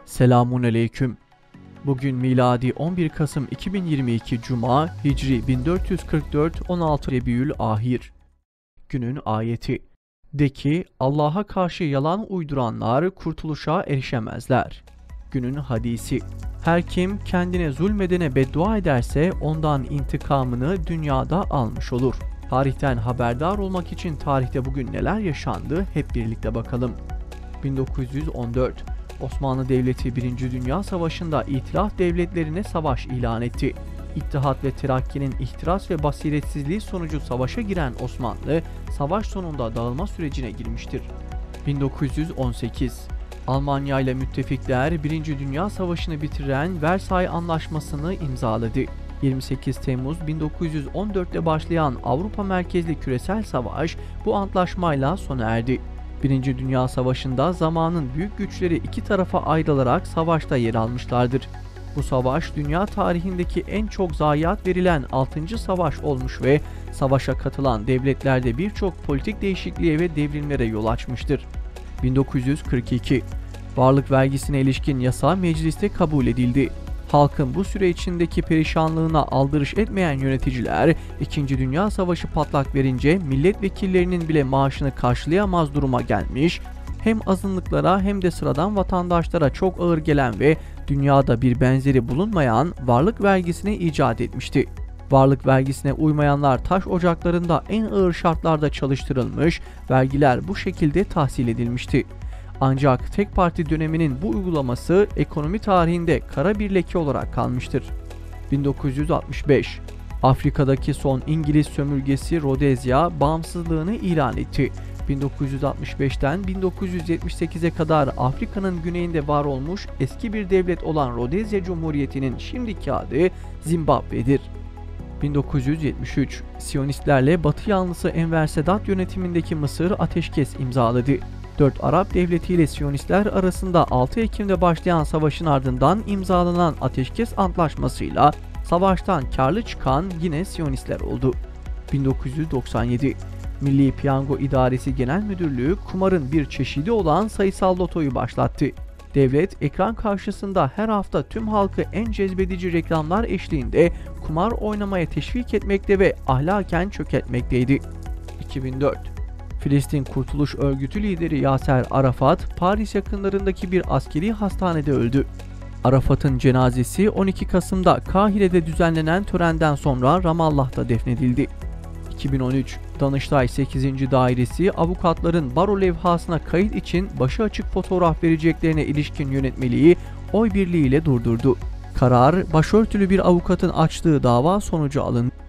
Selamun aleyküm. Bugün miladi 11 Kasım 2022 Cuma, Hicri 1444 16 Rebiül Ahir. Günün ayeti. De ki, Allah'a karşı yalan uyduranlar kurtuluşa erişemezler. Günün hadisi. Her kim kendine zulmedene beddua ederse ondan intikamını dünyada almış olur. Tarihten haberdar olmak için tarihte bugün neler yaşandı hep birlikte bakalım. 1914 Osmanlı Devleti 1. Dünya Savaşı'nda İtilaf devletlerine savaş ilan etti. İttihat ve Terakki'nin ihtiras ve basiretsizliği sonucu savaşa giren Osmanlı, savaş sonunda dağılma sürecine girmiştir. 1918 Almanya ile müttefikler 1. Dünya Savaşı'nı bitiren Versay Anlaşması'nı imzaladı. 28 Temmuz 1914'te başlayan Avrupa merkezli küresel savaş bu antlaşmayla sona erdi. 1. Dünya Savaşı'nda zamanın büyük güçleri iki tarafa ayrılarak savaşta yer almışlardır. Bu savaş dünya tarihindeki en çok zayiat verilen 6. savaş olmuş ve savaşa katılan devletlerde birçok politik değişikliğe ve devrimlere yol açmıştır. 1942 Varlık vergisine ilişkin yasa mecliste kabul edildi. Halkın bu süre içindeki perişanlığına aldırış etmeyen yöneticiler, 2. Dünya Savaşı patlak verince milletvekillerinin bile maaşını karşılayamaz duruma gelmiş, hem azınlıklara hem de sıradan vatandaşlara çok ağır gelen ve dünyada bir benzeri bulunmayan varlık vergisini icat etmişti. Varlık vergisine uymayanlar taş ocaklarında en ağır şartlarda çalıştırılmış, vergiler bu şekilde tahsil edilmişti. Ancak tek parti döneminin bu uygulaması ekonomi tarihinde kara bir leke olarak kalmıştır. 1965 Afrika'daki son İngiliz sömürgesi Rodezya bağımsızlığını ilan etti. 1965'ten 1978'e kadar Afrika'nın güneyinde var olmuş eski bir devlet olan Rodezya Cumhuriyeti'nin şimdiki adı Zimbabwe'dir. 1973 Siyonistlerle Batı yanlısı Enver Sedat yönetimindeki Mısır ateşkes imzaladı. 4 Arap devleti ile Siyonistler arasında 6 Ekim'de başlayan savaşın ardından imzalanan ateşkes antlaşmasıyla savaştan karlı çıkan yine Siyonistler oldu. 1997 Milli Piyango İdaresi Genel Müdürlüğü kumarın bir çeşidi olan sayısal lotoyu başlattı. Devlet ekran karşısında her hafta tüm halkı en cezbedici reklamlar eşliğinde kumar oynamaya teşvik etmekte ve ahlaken çökertmekteydi. 2004 Filistin Kurtuluş Örgütü lideri Yaser Arafat, Paris yakınlarındaki bir askeri hastanede öldü. Arafat'ın cenazesi 12 Kasım'da Kahire'de düzenlenen törenden sonra Ramallah'ta defnedildi. 2013 Danıştay 8. Dairesi avukatların baro levhasına kayıt için başı açık fotoğraf vereceklerine ilişkin yönetmeliği oy birliğiyle durdurdu. Karar, başörtülü bir avukatın açtığı dava sonucu alındı.